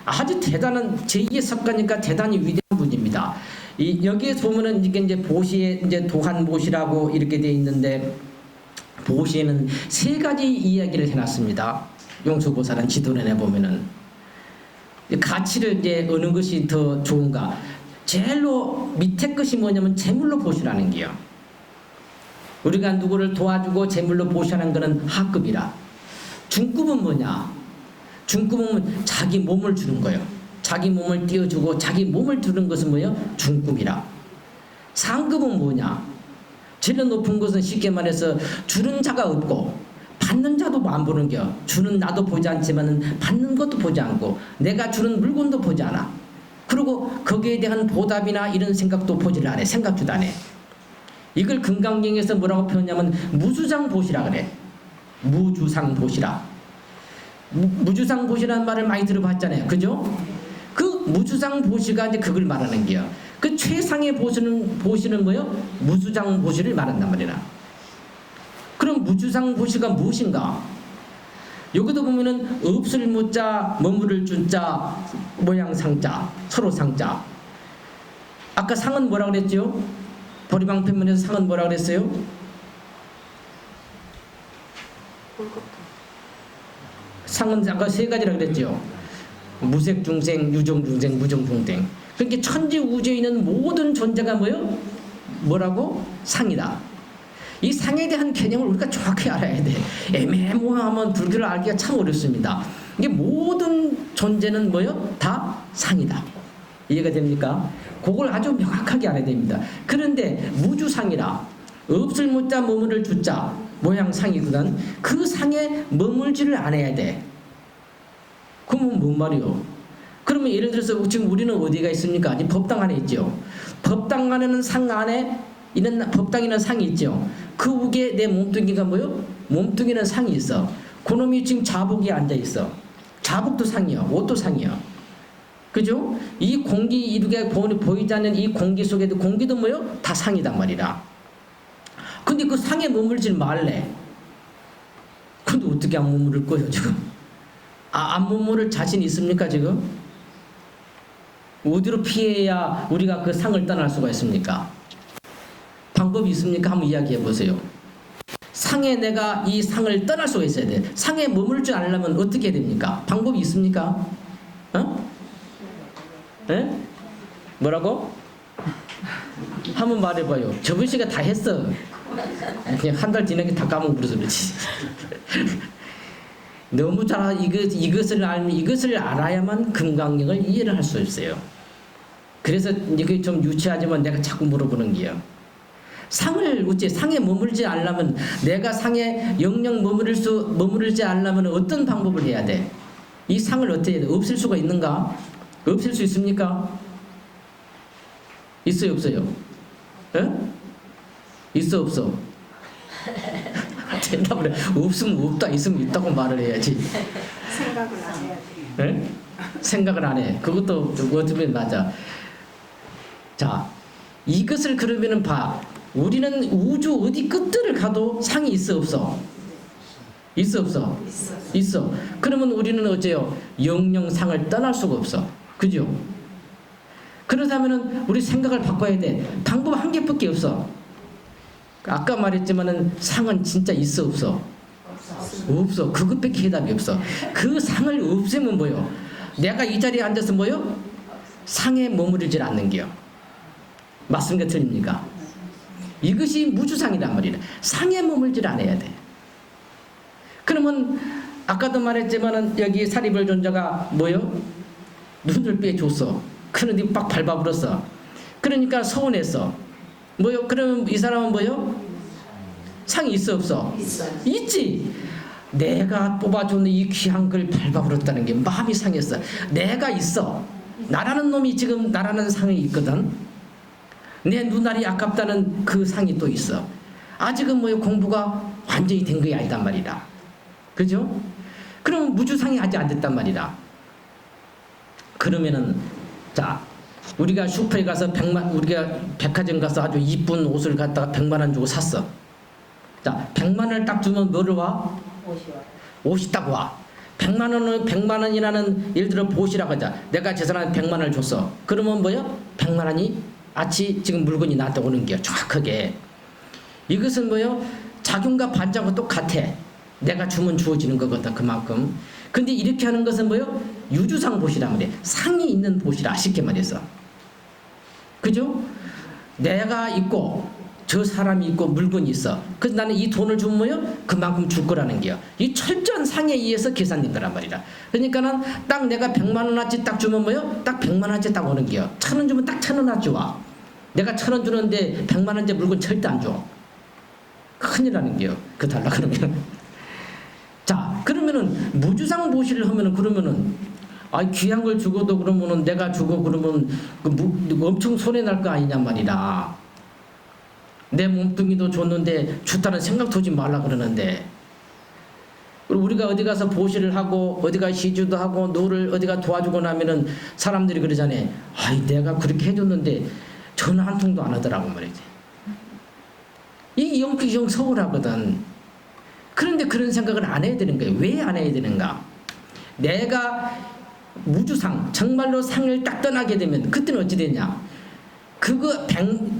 아주 대단한 제2의 석가니까 대단히 위대한 분입니다. 여기에 보면은 이제 보시에 이제 도한보시라고 이렇게 되어 있는데 보시에는 세 가지 이야기를 해놨습니다. 용수보살은 지도론에 보면은 가치를 이제 어느 것이 더 좋은가? 제일로 밑에 것이 뭐냐면 재물로 보시라는 게요. 우리가 누구를 도와주고 재물로 보시라는 것은 하급이라. 중급은 뭐냐? 중급은 자기 몸을 주는 거예요. 자기 몸을 띄워주고 자기 몸을 주는 것은 뭐예요? 중급이라. 상급은 뭐냐? 제일 높은 것은 쉽게 말해서 주는 자가 없고 받는 자도 안 보는겨. 주는 나도 보지 않지만은 받는 것도 보지 않고 내가 주는 물건도 보지 않아. 그리고 거기에 대한 보답이나 이런 생각도 보지를 않아. 생각지도 안 해. 이걸 금강경에서 뭐라고 표현하냐면 무주상보시라 그래. 무주상보시라. 무주상보시라는 말을 많이 들어봤잖아요. 그죠? 그 무주상보시가 이제 그걸 말하는 게요. 그 최상의 보시는 뭐요? 무주상보시를 말한단 말이라. 그럼 무주상보시가 무엇인가? 여기도 보면은 없을 무자, 머무를 준자, 모양 상자, 서로 상자. 아까 상은 뭐라 그랬죠? 보리방편문에서 상은 뭐라 그랬어요? 상은 아까 세 가지라 그랬죠. 무색중생, 유정중생, 무정중생. 그러니까 천지우주에 있는 모든 존재가 뭐요? 뭐라고? 상이다. 이 상에 대한 개념을 우리가 정확히 알아야 돼. 애매모호하면 불교를 알기가 참 어렵습니다. 이게 모든 존재는 뭐요? 다 상이다. 이해가 됩니까? 그걸 아주 명확하게 알아야 됩니다. 그런데 무주상이라 없을 무자 머무를 주자 모양 상이거든. 그 상에 머물지를 않아야 돼. 그러면 뭔 말이요? 그러면 예를 들어서 지금 우리는 어디가 있습니까? 이 법당 안에 있죠. 법당 안에는 상 안에 있는 법당이라는 상이 있죠. 그 위에 내 몸뚱이가 뭐요? 몸뚱이는 상이 있어. 그놈이 지금 자복에 앉아 있어. 자복도 상이야. 옷도 상이야. 그죠? 이 공기 이렇게 보이지 않는 이 공기 속에도 공기도 뭐요? 다 상이단 말이라. 근데 그 상에 머물질 말래. 근데 어떻게 안 머무를 거예요 지금? 안 머무를 자신 있습니까 지금? 어디로 피해야 우리가 그 상을 떠날 수가 있습니까? 방법이 있습니까? 한번 이야기해 보세요. 상에 내가 이 상을 떠날 수가 있어야 돼. 상에 머물 줄 알려면 어떻게 해야 됩니까? 방법이 있습니까? 어? 네? 뭐라고? 한번 말해봐요. 저번 시간 다 했어. 그냥 한 달 지나게 다 까먹어버려서 그렇지. 너무 잘 이것을 알아야만 금강경을 이해를 할 수 있어요. 그래서 이게 좀 유치하지만 내가 자꾸 물어보는 게요. 상을 어째 상에 머물지 않으려면 내가 상에 영영 머무르지 않으려면 어떤 방법을 해야 돼? 이 상을 어떻게 해야 돼? 없앨 수가 있는가? 없앨 수 있습니까? 있어요, 없어요? 에? 있어, 없어? 대답을 해. 없으면 없다, 있으면 있다고 말을 해야지. 생각을 안 해야지. 에? 생각을 안 해. 그것도 어쩌면 맞아. 자, 이것을 그러면은 봐. 우리는 우주 어디 끝들을 가도 상이 있어, 없어? 있어, 없어? 있어. 그러면 우리는 어째요? 영영 상을 떠날 수가 없어. 그죠? 그렇다면은 우리 생각을 바꿔야 돼. 방법 한 개밖에 없어. 아까 말했지만은 상은 진짜 있어, 없어? 없어. 그것밖에 해답이 없어. 그 상을 없애면 뭐요? 내가 이 자리에 앉아서 뭐요? 상에 머무르질 않는 게요. 맞습니까? 틀립니까? 이것이 무주상이란 말이야. 상에 머물질 않아야 돼. 그러면 아까도 말했지만은 여기 사리불 존자가 뭐요? 눈을 빼줬어. 그런데 빡 밟아버렸어. 그러니까 서운했어. 뭐요? 그러면 이 사람은 뭐요? 상이 있어, 없어? 있지. 내가 뽑아준 이 귀한 걸 밟아버렸다는 게 마음이 상했어. 내가 있어. 나라는 놈이 지금 나라는 상이 있거든. 내 눈알이 아깝다는 그 상이 또 있어. 아직은 뭐요? 공부가 완전히 된 게 아니단 말이다. 그죠? 그럼 무주상이 아직 안 됐단 말이다. 그러면은 자, 우리가 슈퍼에 가서 우리가 백화점 가서 아주 이쁜 옷을 갖다가 100만 원 주고 샀어. 자, 100만 원을 딱 주면 뭐를 와? 옷이 딱 와. 100만 원이라는 예를 들어 보시라고 하자. 내가 제 사람한테 100만 원을 줬어. 그러면 뭐야? 100만 원이 아치 지금 물건이 나한테 오는 게야. 정확하게. 이것은 뭐요? 작용과 반작과 똑같아. 내가 주면 주어지는 거거든. 그만큼. 근데 이렇게 하는 것은 뭐요? 유주상 보시란 말이야. 상이 있는 보시라. 쉽게 말해서. 그죠? 내가 있고 저 사람이 있고 물건이 있어. 그래서 나는 이 돈을 주면 뭐요? 그만큼 줄 거라는 게요. 이 철저한 상에 의해서 계산된 거란 말이다. 그러니까는 딱 내가 100만 원어치 딱 주면 뭐요? 딱 100만 원어치 딱 오는 게요. 1,000원 주면 딱 1,000원어치 와. 내가 1,000원 주는데 100만 원짜리 물건 절대 안 줘. 큰일 나는 게요. 그 달라 그러면. 자, 그러면은 무주상 보시를 하면은 그러면은 귀한 걸 주고도 그러면은 내가 주고 그러면 엄청 손해 날 거 아니냐 말이다. 내 몸뚱이도 줬는데 주다는 생각도 하지 말라 그러는데, 그리고 우리가 어디 가서 보시를 하고 어디가 시주도 하고 너를 어디가 도와주고 나면은 사람들이 그러잖아요. 내가 그렇게 해줬는데 전화 한 통도 안 하더라고 말이지. 이 영 서운하거든. 그런데 그런 생각을 안 해야 되는 거예요. 왜 안 해야 되는가? 내가 무주상, 정말로 상을 딱 떠나게 되면 그때는 어찌 되냐?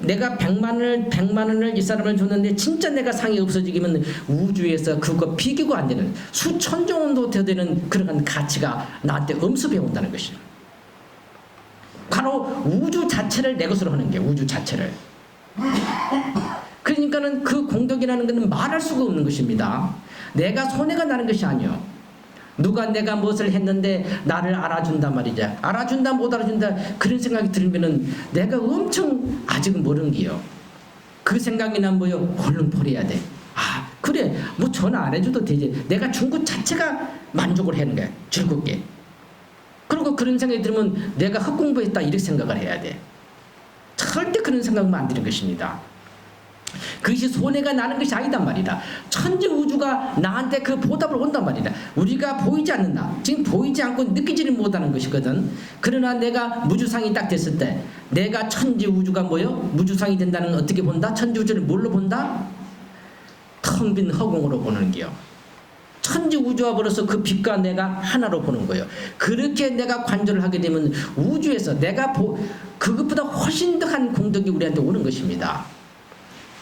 내가 100만 원을 이 사람을 줬는데 진짜 내가 상이 없어지면 우주에서 그거 비교가 안 되는, 수천 정도 되는 그런 가치가 나한테 엄습해 온다는 것이에요. 바로 우주 자체를 내 것으로 하는 게 우주 자체를. 그러니까는 그 공덕이라는 것은 말할 수가 없는 것입니다. 내가 손해가 나는 것이 아니요. 누가 내가 무엇을 했는데 나를 알아준단 말이죠. 알아준다 못 알아준다 그런 생각이 들면은 내가 엄청 아직은 모르는 게요. 그 생각이 나면 뭐요? 얼른 버려야 돼. 그래 뭐 전화 안 해줘도 되지. 내가 준 것 자체가 만족을 하는 거야. 즐겁게. 그리고 그런 생각이 들면 내가 헛공부했다 이렇게 생각을 해야 돼. 절대 그런 생각만 안 드는 것입니다. 그것이 손해가 나는 것이 아니단 말이다. 천지 우주가 나한테 그 보답을 온단 말이다. 우리가 보이지 않는다. 지금 보이지 않고 느끼지를 못하는 것이거든. 그러나 내가 무주상이 딱 됐을 때 내가 천지 우주가 뭐요? 무주상이 된다는 건 어떻게 본다? 천지 우주를 뭘로 본다? 텅 빈 허공으로 보는 게요. 천지 우주와 벌어서 그 빛과 내가 하나로 보는 거예요. 그렇게 내가 관조를 하게 되면 우주에서 내가 그것보다 훨씬 더한 공덕이 우리한테 오는 것입니다.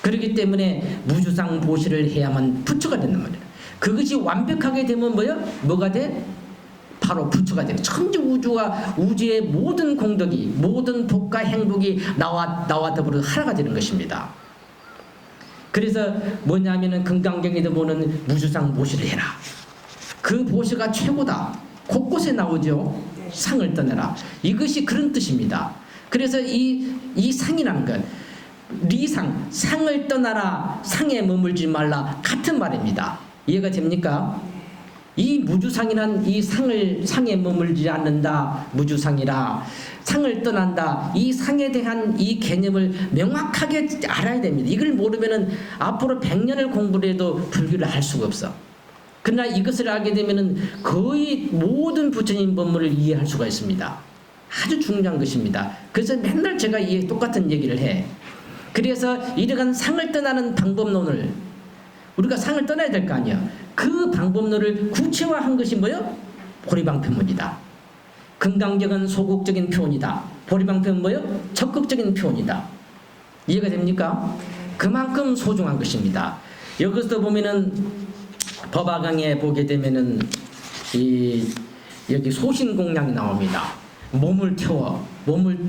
그렇기 때문에 무주상 보시를 해야만 부처가 된단 말이에요. 그것이 완벽하게 되면 뭐가 돼? 바로 부처가 돼. 천지 우주와 우주의 모든 공덕이, 모든 복과 행복이 나와 더불어 하나가 되는 것입니다. 그래서 뭐냐면은 금강경에도 보는 무주상 보시를 해라. 그 보시가 최고다. 곳곳에 나오죠. 상을 떠내라. 이것이 그런 뜻입니다. 그래서 이 상이라는 것, 리상, 상을 떠나라, 상에 머물지 말라 같은 말입니다. 이해가 됩니까? 이 무주상이란 이 상에 머물지 않는다. 무주상이라 상을 떠난다. 이 상에 대한 이 개념을 명확하게 알아야 됩니다. 이걸 모르면은 앞으로 100년을 공부를 해도 불교를 할 수가 없어. 그러나 이것을 알게 되면은 거의 모든 부처님 법문을 이해할 수가 있습니다. 아주 중요한 것입니다. 그래서 맨날 제가 똑같은 얘기를 해. 그래서 이러한 상을 떠나는 방법론을, 우리가 상을 떠나야 될 거 아니야. 그 방법론을 구체화한 것이 뭐요? 보리방편문이다. 금강경은 소극적인 표현이다. 보리방편은 뭐요? 적극적인 표현이다. 이해가 됩니까? 그만큼 소중한 것입니다. 여기서 보면은 법화강에 보게 되면은 여기 소신공양이 나옵니다. 몸을 태워,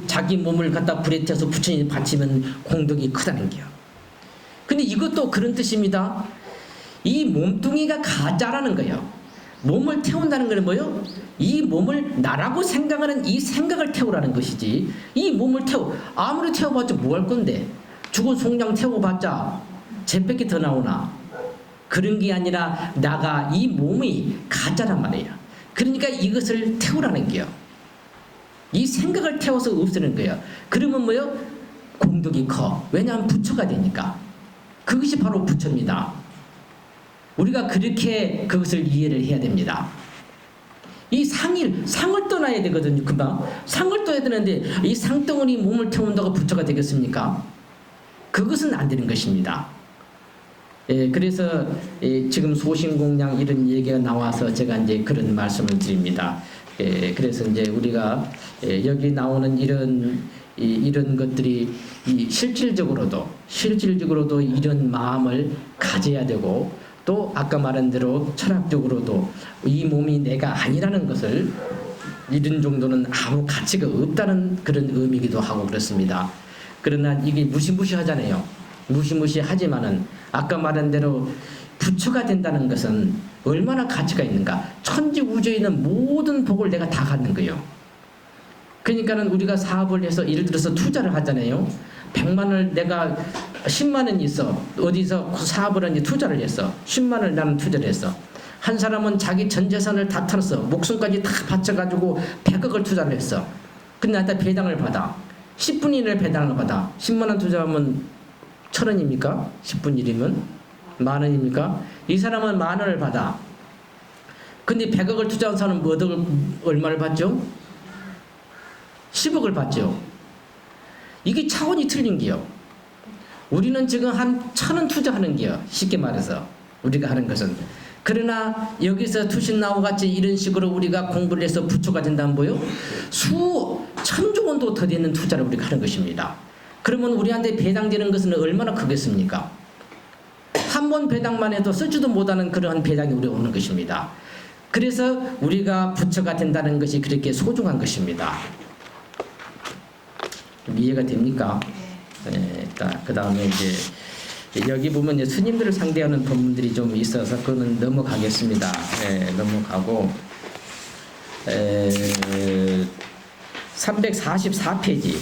자기 몸을 갖다 불에 태워서 부처님 바치면 공덕이 크다는 게요. 근데 이것도 그런 뜻입니다. 이 몸뚱이가 가짜라는 거예요. 몸을 태운다는 건 뭐예요? 이 몸을 나라고 생각하는 이 생각을 태우라는 것이지, 이 몸을 아무리 태워봤자 뭐 할 건데, 죽은 송장 태워봤자 재밖에 더 나오나? 그런 게 아니라 이 몸이 가짜란 말이에요. 그러니까 이것을 태우라는 게요. 이 생각을 태워서 없애는 거예요. 그러면 뭐요? 공덕이 커. 왜냐하면 부처가 되니까. 그것이 바로 부처입니다. 우리가 그렇게 그것을 이해를 해야 됩니다. 이 상을 떠나야 되거든요. 금방 상을 떠야 되는데 이 상덩어리 몸을 태운다고 부처가 되겠습니까? 그것은 안 되는 것입니다. 그래서 지금 소신공양 이런 얘기가 나와서 제가 이제 그런 말씀을 드립니다. 그래서 이제 우리가 여기 나오는 이런 것들이 실질적으로도 이런 마음을 가져야 되고, 또 아까 말한 대로 철학적으로도 이 몸이 내가 아니라는 것을, 이런 정도는 아무 가치가 없다는 그런 의미이기도 하고 그렇습니다. 그러나 이게 무시무시하잖아요. 무시무시하지만은 아까 말한 대로 부처가 된다는 것은 얼마나 가치가 있는가. 천지 우주에 있는 모든 복을 내가 다 갖는 거예요. 그러니까는 우리가 사업을 해서 예를 들어서 투자를 하잖아요. 100만 원을 내가 10만 원이 있어. 어디서 사업을 하니 투자를 했어. 10만 원을 나는 투자를 했어. 한 사람은 자기 전 재산을 다 털었어. 목숨까지 다 바쳐가지고 100억을 투자를 했어. 근데 나한테 배당을 받아. 10분의 1을 배당을 받아. 10만 원 투자하면 1,000원입니까? 10분의 1이면? 만 원입니까? 이 사람은 만 원을 받아. 근데 100억을 투자한 사람은 얼마를 받죠? 10억을 받죠. 이게 차원이 틀린 게요. 우리는 지금 한 1,000원 투자하는 게요. 쉽게 말해서 우리가 하는 것은. 그러나 여기서 투신나와 같이 이런 식으로 우리가 공부를 해서 부처가 된다면 뭐요? 수천조 원도 더 되는 투자를 우리가 하는 것입니다. 그러면 우리한테 배당되는 것은 얼마나 크겠습니까? 한 번 배당만 해도 쓰지도 못하는 그러한 배당이 우리가 오는 것입니다. 그래서 우리가 부처가 된다는 것이 그렇게 소중한 것입니다. 좀 이해가 됩니까? 네, 그 다음에 이제 여기 보면 이제 스님들을 상대하는 본문들이 좀 있어서 그거는 넘어가겠습니다. 넘어가고 344페이지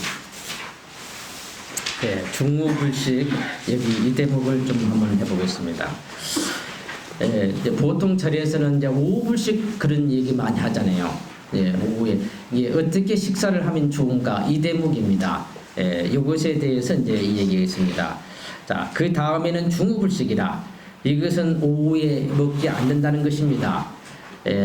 중우불식 여기 이 대목을 좀 한번 해보겠습니다. 이제 보통 절에서는 이제 오후불식 그런 얘기 많이 하잖아요. 오후에 어떻게 식사를 하면 좋은가 이 대목입니다. 이것에 대해서 이제 얘기했습니다. 자, 그 다음에는 중후불식이라 이것은 오후에 먹지 않는다는 것입니다.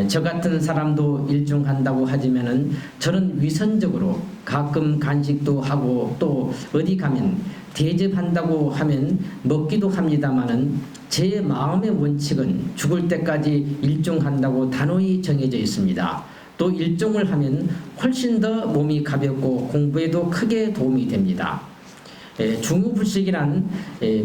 저 같은 사람도 일중한다고 하지만은 저는 위선적으로 가끔 간식도 하고 또 어디 가면 대접한다고 하면 먹기도 합니다마는 제 마음의 원칙은 죽을 때까지 일중한다고 단호히 정해져 있습니다. 또 일종을 하면 훨씬 더 몸이 가볍고 공부에도 크게 도움이 됩니다. 중후불식이란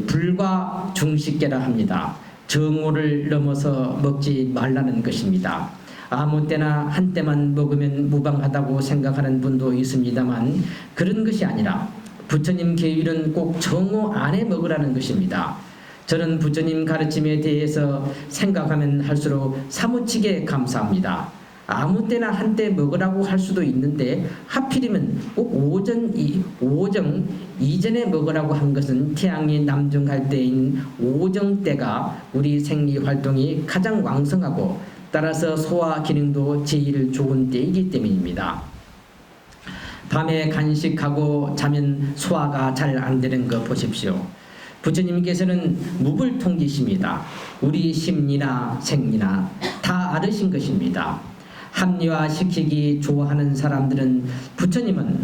불과 중식계라 합니다. 정오를 넘어서 먹지 말라는 것입니다. 아무 때나 한때만 먹으면 무방하다고 생각하는 분도 있습니다만 그런 것이 아니라 부처님 계율은 꼭 정오 안에 먹으라는 것입니다. 저는 부처님 가르침에 대해서 생각하면 할수록 사무치게 감사합니다. 아무 때나 한때 먹으라고 할 수도 있는데 하필이면 꼭 오정 이전에 먹으라고 한 것은 태양이 남중할 때인 오정 때가 우리 생리 활동이 가장 왕성하고 따라서 소화 기능도 제일 좋은 때이기 때문입니다. 밤에 간식하고 자면 소화가 잘 안 되는 거 보십시오. 부처님께서는 무불통기십니다. 우리 심리나 생리나 다 알으신 것입니다. 합리화시키기 좋아하는 사람들은 부처님은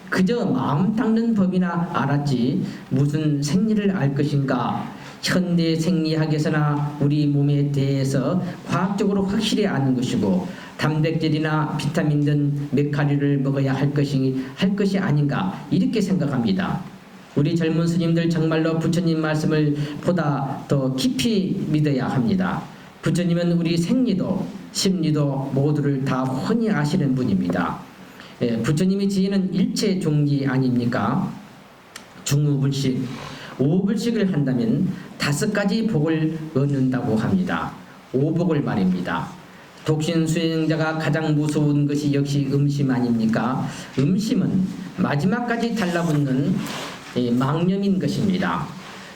그저 마음 닦는 법이나 알았지 무슨 생리를 알 것인가, 현대 생리학에서나 우리 몸에 대해서 과학적으로 확실히 아는 것이고 단백질이나 비타민 등 몇 가지를 먹어야 할 것이 아닌가 이렇게 생각합니다. 우리 젊은 스님들 정말로 부처님 말씀을 보다 더 깊이 믿어야 합니다. 부처님은 우리 생리도 심리도 모두를 다 훤히 아시는 분입니다. 부처님이 지혜는 일체 종기 아닙니까? 중후불식, 오불식을 한다면 5가지 복을 얻는다고 합니다. 오복을 말입니다. 독신 수행자가 가장 무서운 것이 역시 음심 아닙니까? 음심은 마지막까지 달라붙는 망념인 것입니다.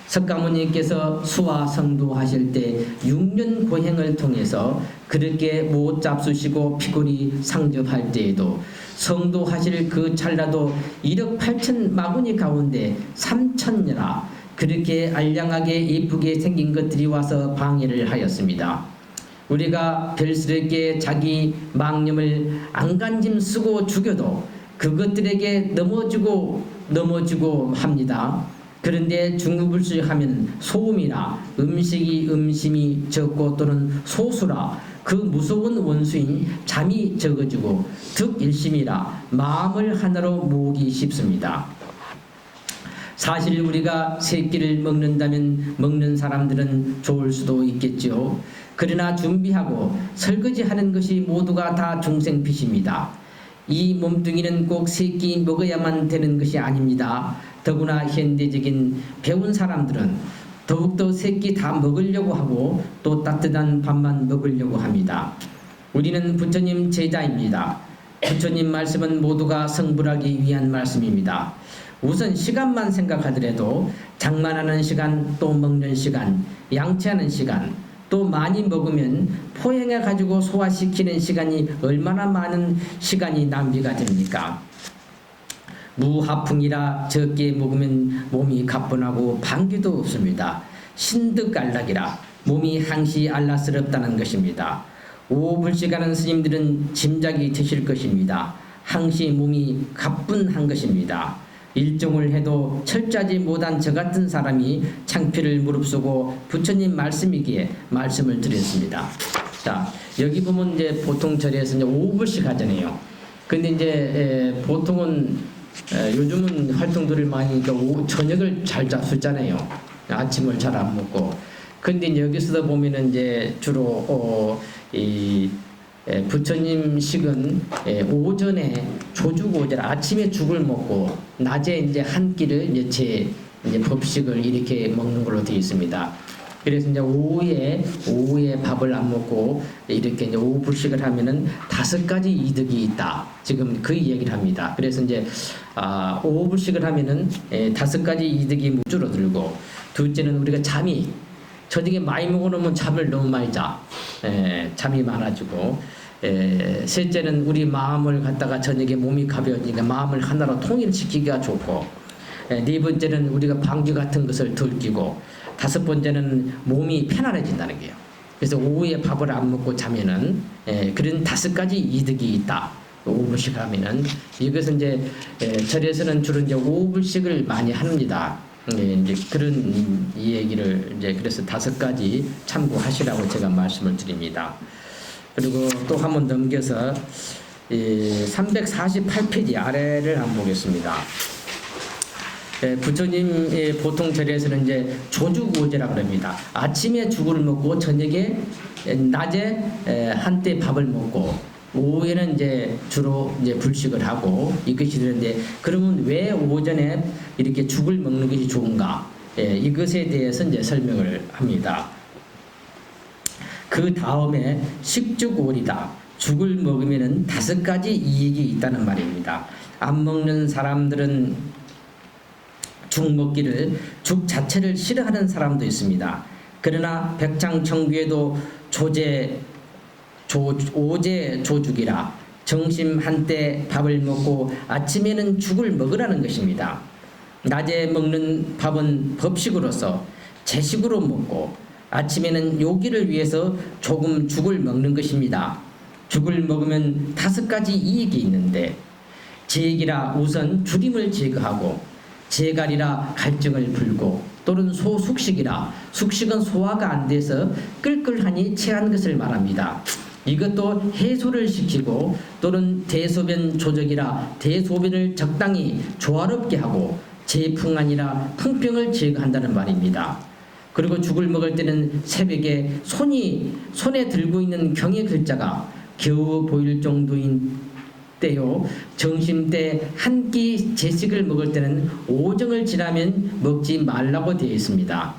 석가모니께서 수화 성도하실 때 6년 고행을 통해서 그렇게 못 잡수시고 피골이 상접할 때에도 성도하실 그 찰나도 1억 8천 마구니 가운데 3천여나 그렇게 알량하게 예쁘게 생긴 것들이 와서 방해를 하였습니다. 우리가 별스럽게 자기 망념을 안간짐 쓰고 죽여도 그것들에게 넘어지고 합니다. 그런데 중후불식하면 소음이나 음심이 적고 또는 소수라 그 무서운 원수인 잠이 적어지고 득일심이라 마음을 하나로 모으기 쉽습니다. 사실 우리가 새끼를 먹는다면 먹는 사람들은 좋을 수도 있겠지요. 그러나 준비하고 설거지하는 것이 모두가 다 중생빛입니다. 이 몸뚱이는 꼭 새끼 먹어야만 되는 것이 아닙니다. 더구나 현대적인 배운 사람들은 더욱더 새끼 다 먹으려고 하고 또 따뜻한 밥만 먹으려고 합니다. 우리는 부처님 제자입니다. 부처님 말씀은 모두가 성불하기 위한 말씀입니다. 우선 시간만 생각하더라도 장만하는 시간, 또 먹는 시간, 양치하는 시간, 또 많이 먹으면 포행해 가지고 소화시키는 시간이 얼마나 많은 시간이 낭비가 됩니까? 무하풍이라 적게 먹으면 몸이 가뿐하고 방귀도 없습니다. 신득알락이라 몸이 항시 알라스럽다는 것입니다. 오불식하는 스님들은 짐작이 드실 것입니다. 항시 몸이 가뿐한 것입니다. 일종을 해도 철저하지 못한 저 같은 사람이 창피를 무릅쓰고 부처님 말씀이기에 말씀을 드렸습니다. 자, 여기 보면 이제 보통 절에서 이제 오불식 하잖아요. 근데 이제 보통은 요즘은 활동들을 많이 하니까 저녁을 잘 잡수잖아요. 아침을 잘 안 먹고. 근데 이제 여기서도 보면은 이제 주로 부처님 식은 오전에 조죽오절 아침에 죽을 먹고 낮에 이제 한 끼를 이제 법식을 이렇게 먹는 걸로 되어 있습니다. 그래서 이제 오후에 밥을 안 먹고 이렇게 이제 오불식을 하면은 5가지 이득이 있다. 지금 그 얘기를 합니다. 그래서 이제 오불식을 하면은 5가지 이득이 줄어들고, 둘째는 우리가 잠이 저녁에 많이 먹어놓으면 잠을 너무 많이 자. 잠이 많아지고, 셋째는 우리 마음을 갖다가 저녁에 몸이 가벼우니까 마음을 하나로 통일시키기가 좋고, 네 번째는 우리가 방귀 같은 것을 덜 끼고, 5번째는 몸이 편안해진다는 거예요. 그래서 오후에 밥을 안 먹고 자면은 그런 5가지 이득이 있다. 오불식 하면은 이것은 이제 절에서는 주로 이제 오불식을 많이 합니다. 이제 그런 이 얘기를 이제 그래서 5가지 참고하시라고 제가 말씀을 드립니다. 그리고 또 한번 넘겨서 348페이지 아래를 한번 보겠습니다. 부처님 보통 절에서는 이제 조죽오제라 그럽니다. 아침에 죽을 먹고 저녁에 낮에 한때 밥을 먹고 오후에는 이제 주로 이제 불식을 하고 이것이 되는데, 그러면 왜 오전에 이렇게 죽을 먹는 것이 좋은가? 이것에 대해서 이제 설명을 합니다. 그 다음에 식죽오리다. 죽을 먹으면은 5가지 이익이 있다는 말입니다. 안 먹는 사람들은 죽 먹기를, 죽 자체를 싫어하는 사람도 있습니다. 그러나 백창청규에도 오제 조죽이라 정심 한때 밥을 먹고 아침에는 죽을 먹으라는 것입니다. 낮에 먹는 밥은 법식으로서 제식으로 먹고 아침에는 요기를 위해서 조금 죽을 먹는 것입니다. 죽을 먹으면 5가지 이익이 있는데, 제기라 우선 주림을 제거하고, 제갈이라 갈증을 풀고, 또는 소숙식이라 숙식은 소화가 안 돼서 끌끌하니 체한 것을 말합니다. 이것도 해소를 시키고, 또는 대소변 조적이라 대소변을 적당히 조화롭게 하고, 제풍안이라 풍병을 제거한다는 말입니다. 그리고 죽을 먹을 때는 새벽에 손에 들고 있는 경의 글자가 겨우 보일 정도인 때요, 점심때 한 끼 제식을 먹을 때는 오정을 지나면 먹지 말라고 되어 있습니다.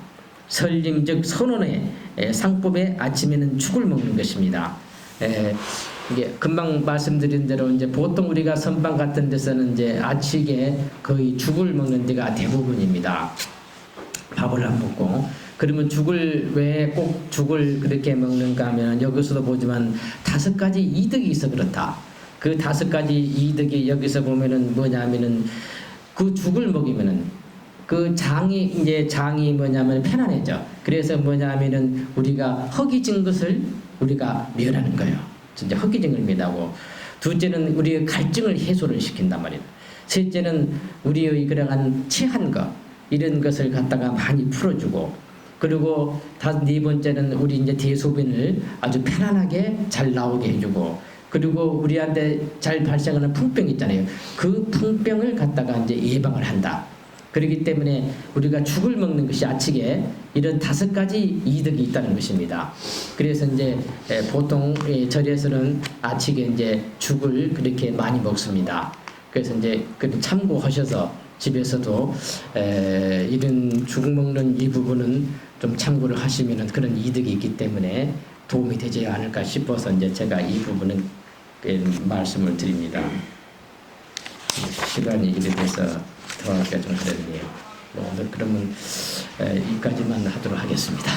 설림 즉 선언의 상법에 아침에는 죽을 먹는 것입니다. 이게 금방 말씀드린 대로 이제 보통 우리가 선방 같은 데서는 이제 아침에 거의 죽을 먹는 데가 대부분입니다. 밥을 안 먹고. 그러면 죽을 왜 꼭 죽을 그렇게 먹는가 하면 여기서도 보지만 5가지 이득이 있어 그렇다. 그 5가지 이득이 여기서 보면은 뭐냐면은 그 죽을 먹이면은 그 장이 뭐냐면 편안해져. 그래서 뭐냐면은 우리가 허기진 것을 우리가 면하는 거예요. 진짜 허기진 걸 면하고, 둘째는 우리의 갈증을 해소를 시킨단 말이에요. 셋째는 우리의 그러한 체한 것 이런 것을 갖다가 많이 풀어주고, 그리고 네 번째는 우리 이제 대소변을 아주 편안하게 잘 나오게 해주고, 그리고 우리한테 잘 발생하는 풍병 있잖아요. 그 풍병을 갖다가 이제 예방을 한다. 그렇기 때문에 우리가 죽을 먹는 것이 아침에 이런 5가지 이득이 있다는 것입니다. 그래서 이제 보통 절에서는 아침에 이제 죽을 그렇게 많이 먹습니다. 그래서 이제 참고하셔서 집에서도 이런 죽 먹는 이 부분은 좀 참고를 하시면은 그런 이득이 있기 때문에 도움이 되지 않을까 싶어서 이제 제가 이 부분은 말씀을 드립니다. 시간이 이래돼서 더 하기가 좀 그랬네요. 오늘 그러면 여기까지만 하도록 하겠습니다.